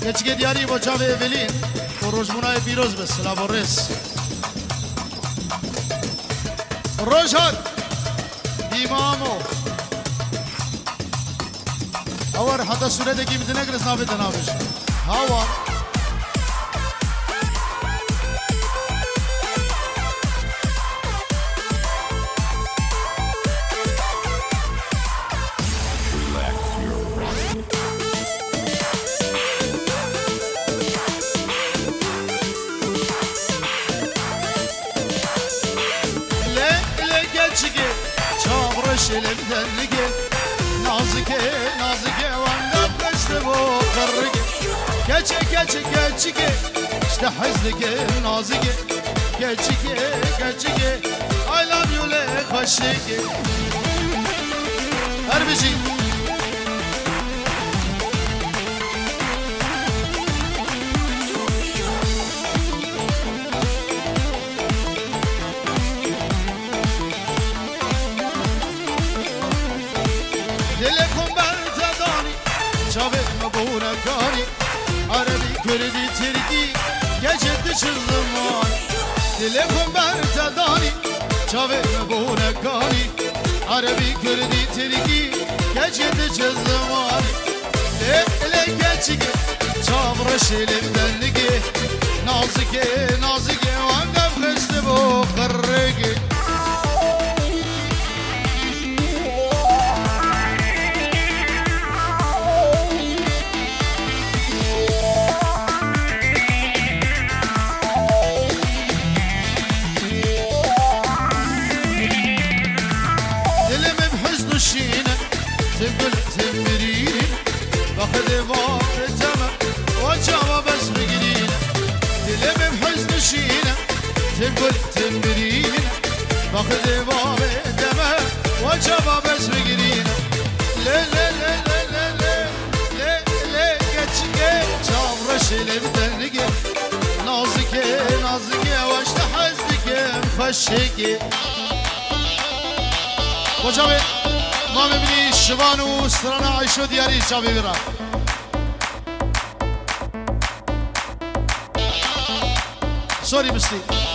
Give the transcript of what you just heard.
keçike diyari با جاوه اولین و روزمونای بیروز به سلام و رس روژان ایمامو اور حتی سورده کی میتونه گرس نابه دنابش هوا elimden lige nazike nazike vanda kaçtı bu karrige geçike işte hazlige nazike geçike I love you le kaşike her bir şey مبونكاني عربي كردي تركي جد شزمان دلكم برتداني شاوي مبونكاني عربي كردي تركي جد شزمان لك geçike çavraş elimden lige nazike vangam kıştı bu kırrıge تقول تمرين باخذ وقتها وجواب بس بقرينا دلم بحزن شينا تقول تمرين باخذ وقتها وجواب بس بقرينا لا لا لا لا لا لا لا لا geçike çavraş elimden nazike vaşta hazdike mfaşike Hocam ما میبینی شبان و سرانه عیشو دیاری چا ببیرم سوری بستی